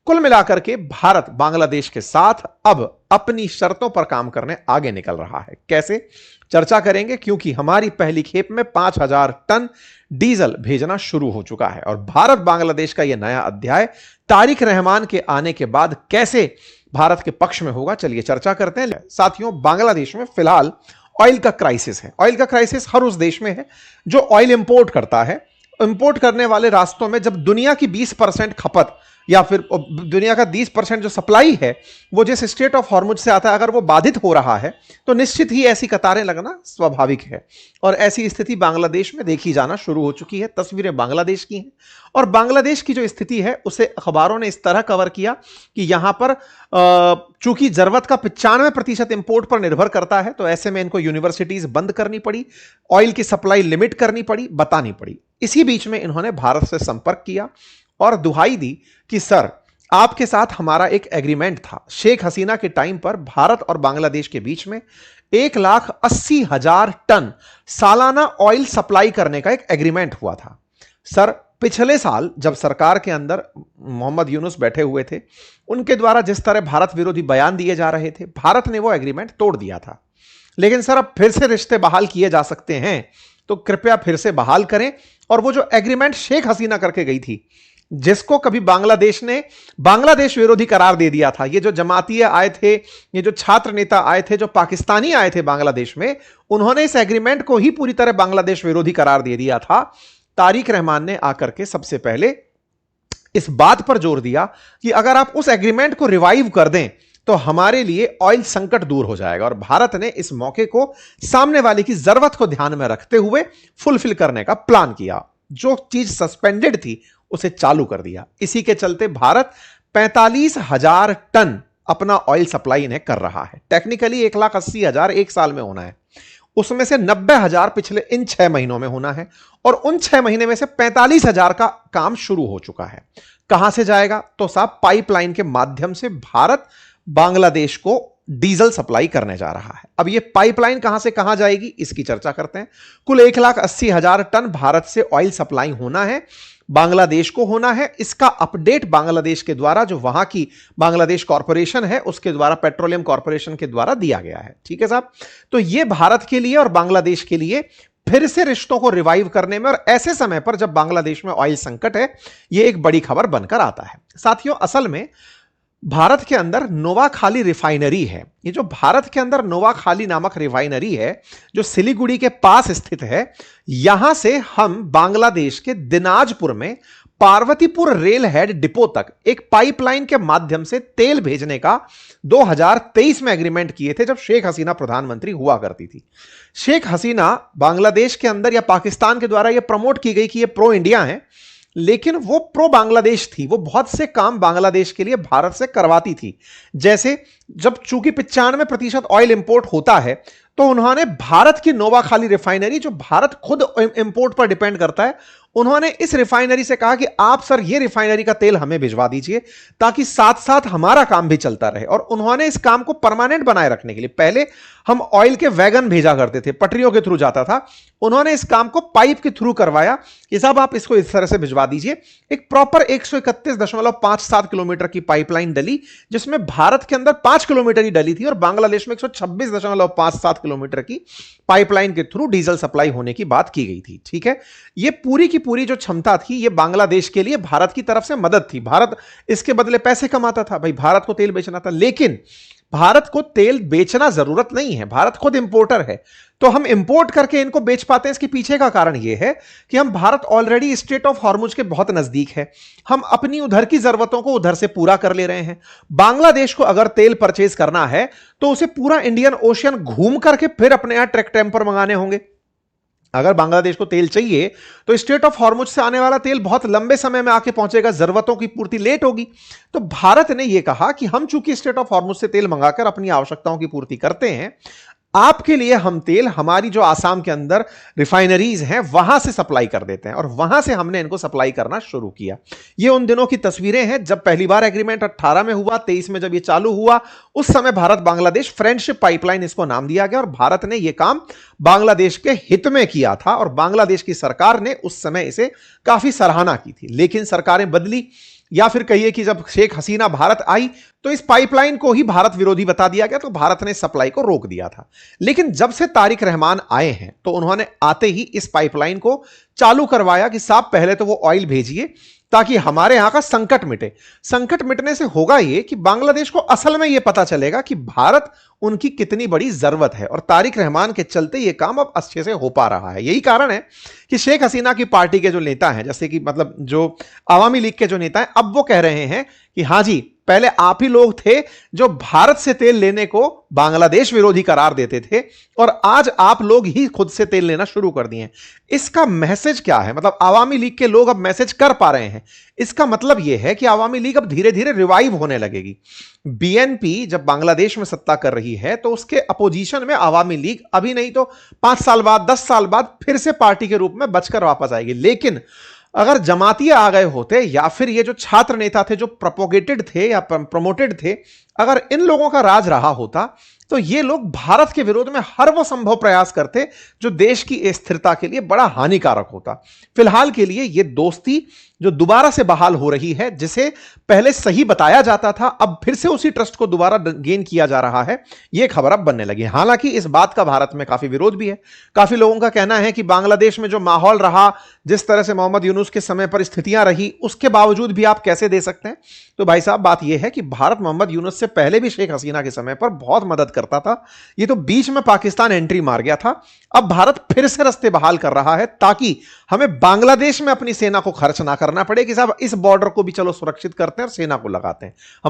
कुल मिलाकर के भारत बांग्लादेश के साथ अब अपनी शर्तों पर काम करने आगे निकल रहा है। कैसे, चर्चा करेंगे, क्योंकि हमारी पहली खेप में 5000 टन डीजल भेजना शुरू हो चुका है और भारत बांग्लादेश का यह नया अध्याय तारिक रहमान के आने के बाद कैसे भारत के पक्ष में होगा, चलिए चर्चा करते हैं। साथियों, बांग्लादेश में फिलहाल ऑयल का क्राइसिस है। ऑयल का क्राइसिस हर उस देश में है जो ऑयल इंपोर्ट करता है। इंपोर्ट करने वाले रास्तों में जब दुनिया की 20% खपत या फिर दुनिया का 20% जो सप्लाई है वो जिस स्ट्रेट ऑफ हॉर्मुज से आता है, अगर वो बाधित हो रहा है तो निश्चित ही ऐसी कतारें लगना स्वाभाविक है। और ऐसी स्थिति बांग्लादेश में देखी जाना शुरू हो चुकी है। तस्वीरें बांग्लादेश की हैं और बांग्लादेश की जो स्थिति है उसे अखबारों ने इस तरह कवर किया कि यहां पर चूंकि जरूरत का 95% इंपोर्ट पर निर्भर करता है, तो ऐसे में इनको यूनिवर्सिटीज बंद करनी पड़ी, ऑयल की सप्लाई लिमिट करनी पड़ी, बतानी पड़ी। इसी बीच में इन्होंने भारत से संपर्क किया और दुहाई दी कि सर, आपके साथ हमारा एक एग्रीमेंट था। शेख हसीना के टाइम पर भारत और बांग्लादेश के बीच में 1,80,000 टन सालाना ऑयल सप्लाई करने का एक एग्रीमेंट हुआ था। सर, पिछले साल जब सरकार के अंदर मोहम्मद यूनुस बैठे हुए थे, उनके द्वारा जिस तरह भारत विरोधी बयान दिए जा रहे थे, भारत ने वो एग्रीमेंट तोड़ दिया था। लेकिन सर, अब फिर से रिश्ते बहाल किए जा सकते हैं, तो कृपया फिर से बहाल करें। और वो जो एग्रीमेंट शेख हसीना करके गई थी, जिसको कभी बांग्लादेश ने बांग्लादेश विरोधी करार दे दिया था, ये जो जमातीय आए थे, ये जो छात्र नेता आए थे, जो पाकिस्तानी आए थे बांग्लादेश में, उन्होंने इस एग्रीमेंट को ही पूरी तरह बांग्लादेश विरोधी करार दे दिया था। तारिक रहमान ने आकर के सबसे पहले इस बात पर जोर दिया कि अगर आप उस एग्रीमेंट को रिवाइव कर दें तो हमारे लिए ऑयल संकट दूर हो जाएगा। और भारत ने इस मौके को सामने वाले की जरूरत को ध्यान में रखते हुए फुलफिल करने का प्लान किया। जो चीज सस्पेंडेड थी उसे चालू कर दिया। इसी के चलते भारत 45,000 टन अपना ऑयल सप्लाई इन्हें कर रहा है। टेक्निकली 1,80,000 एक साल में होना है, उसमें से 90,000 पिछले इन 6 महीनों में होना है और उन 6 महीने में से 45,000 का काम शुरू हो चुका है। कहां से जाएगा? तो साहब, पाइपलाइन के माध्यम से भारत बांग्लादेश को डीजल सप्लाई करने जा रहा है। अब ये पाइपलाइन कहां से कहां जाएगी, इसकी चर्चा करते हैं। कुल 1,80,000 टन भारत से ऑयल सप्लाई होना है, बांग्लादेश को होना है। इसका अपडेट बांग्लादेश के द्वारा, जो वहां की बांग्लादेश कॉरपोरेशन है उसके द्वारा, पेट्रोलियम कॉरपोरेशन के द्वारा दिया गया है। ठीक है साहब, तो यह भारत के लिए और बांग्लादेश के लिए फिर से रिश्तों को रिवाइव करने में, और ऐसे समय पर जब बांग्लादेश में ऑयल संकट है, यह एक बड़ी खबर बनकर आता है। साथियों, असल में भारत के अंदर नोवाखाली रिफाइनरी है। ये जो भारत के अंदर नोवाखाली नामक रिफाइनरी है, जो सिलीगुड़ी के पास स्थित है, यहां से हम बांग्लादेश के दिनाजपुर में पार्वतीपुर रेल हेड डिपो तक एक पाइपलाइन के माध्यम से तेल भेजने का 2023 में एग्रीमेंट किए थे, जब शेख हसीना प्रधानमंत्री हुआ करती थी। शेख हसीना बांग्लादेश के अंदर या पाकिस्तान के द्वारा यह प्रमोट की गई कि ये प्रो इंडिया है, लेकिन वो प्रो बांग्लादेश थी। वो बहुत से काम बांग्लादेश के लिए भारत से करवाती थी। जैसे जब चूंकि 95% ऑयल इंपोर्ट होता है, तो उन्होंने भारत की नोवाखाली रिफाइनरी, जो भारत खुद इंपोर्ट पर डिपेंड करता है, उन्होंने इस रिफाइनरी से कहा कि आप सर ये रिफाइनरी का तेल हमें भिजवा दीजिए, ताकि साथ साथ हमारा काम भी चलता रहे। और उन्होंने इस काम को परमानेंट बनाए रखने के लिए, पहले हम ऑयल के वैगन भेजा करते थे, पटरियों के थ्रू जाता था, उन्होंने इस काम को पाइप के थ्रू करवाया कि साहब आप इसको इस तरह से भिजवा दीजिए। एक प्रॉपर 131.57 किलोमीटर की पाइपलाइन डली, जिसमें भारत के अंदर 5 किलोमीटर ही डली थी और बांग्लादेश में 126.57 किलोमीटर की पाइपलाइन के थ्रू डीजल सप्लाई होने की बात की गई थी। ठीक है, ये पूरी की पूरी जो क्षमता थी, ये बांग्लादेश के लिए भारत की तरफ से मदद थी। भारत इसके बदले पैसे कमाता था, भाई भारत को तेल बेचना था। लेकिन भारत को तेल बेचना जरूरत नहीं है, भारत खुद इंपोर्टर है, तो हम इंपोर्ट करके इनको बेच पाते हैं। इसके पीछे का कारण यह है कि हम Bharat already straight of Hormuz के बहुत नजदीक है, हम अपनी उधर की जरूरतों को उधर से पूरा कर ले रहे हैं। बांग्लादेश को अगर तेल परचेज करना है तो उसे पूरा इंडियन ओशियन घूम करके फिर अपने यहां ट्रक टेम्पर मंगाने होंगे। अगर बांग्लादेश को तेल चाहिए तो स्ट्रेट ऑफ हॉर्मुज से आने वाला तेल बहुत लंबे समय में आके पहुंचेगा, जरूरतों की पूर्ति लेट होगी। तो भारत ने यह कहा कि हम चूंकि स्ट्रेट ऑफ हॉर्मुज से तेल मंगाकर अपनी आवश्यकताओं की पूर्ति करते हैं, आपके लिए हम तेल हमारी जो आसाम के अंदर रिफाइनरीज हैं वहां से सप्लाई कर देते हैं। और वहां से हमने इनको सप्लाई करना शुरू किया। ये उन दिनों की तस्वीरें हैं जब पहली बार एग्रीमेंट 18 में हुआ, 23 में जब ये चालू हुआ, उस समय भारत बांग्लादेश फ्रेंडशिप पाइपलाइन इसको नाम दिया गया। और भारत ने यह काम बांग्लादेश के हित में किया था और बांग्लादेश की सरकार ने उस समय इसे काफी सराहना की थी। लेकिन सरकारें बदली, या फिर कहिए कि जब शेख हसीना भारत आई तो इस पाइपलाइन को ही भारत विरोधी बता दिया गया, तो भारत ने सप्लाई को रोक दिया था। लेकिन जब से तारिक रहमान आए हैं तो उन्होंने आते ही इस पाइपलाइन को चालू करवाया कि साहब पहले तो वो ऑयल भेजिए ताकि हमारे यहां का संकट मिटे। संकट मिटने से होगा यह कि बांग्लादेश को असल में यह पता चलेगा कि भारत उनकी कितनी बड़ी जरूरत है, और तारिक रहमान के चलते यह काम अब अच्छे से हो पा रहा है। यही कारण है कि शेख हसीना की पार्टी के जो नेता हैं, जैसे कि मतलब जो आवामी लीग के जो नेता हैं, अब वो कह रहे हैं कि हां जी, पहले आप ही लोग थे जो भारत से तेल लेने को बांग्लादेश विरोधी करार देते थे, और आज आप लोग ही खुद से तेल लेना शुरू कर दिए हैं। इसका मैसेज क्या है? मतलब आवामी लीग के लोग अब मैसेज कर पा रहे हैं। इसका मतलब यह है कि आवामी लीग अब धीरे धीरे रिवाइव होने लगेगी। बीएनपी जब बांग्लादेश में सत्ता कर रही है तो उसके अपोजिशन में आवामी लीग अभी नहीं तो 5 साल बाद, 10 साल बाद फिर से पार्टी के रूप में बचकर वापस आएगी। लेकिन अगर जमातिये आ गए होते, या फिर ये जो छात्र नेता थे जो प्रोपोगेटेड थे या प्रमोटेड थे, अगर इन लोगों का राज रहा होता तो ये लोग भारत के विरोध में हर वो संभव प्रयास करते जो देश की स्थिरता के लिए बड़ा हानिकारक होता। फिलहाल के लिए ये दोस्ती जो दोबारा से बहाल हो रही है, जिसे पहले सही बताया जाता था, अब फिर से उसी ट्रस्ट को दोबारा गेन किया जा रहा है, यह खबर अब बनने लगी। हालांकि इस बात का भारत में काफी विरोध भी है। काफी लोगों का कहना है कि बांग्लादेश में जो माहौल रहा, जिस तरह से मोहम्मद यूनुस के समय पर स्थितियां रही, उसके बावजूद भी आप कैसे दे सकते हैं? तो भाई साहब, बात यह है कि भारत मोहम्मद यूनुस से पहले भी शेख हसीना के समय पर बहुत मदद करता था। ये तो बीच में पाकिस्तान एंट्री मार गया था। अब भारत फिर से रास्ते बहाल कर रहा है ताकि हमें बांग्लादेश में अपनी सेना को खर्च ना करना पड़े कि साहब इस बॉर्डर को भी चलो सुरक्षित करते हैं और सेना को लगाते हैं।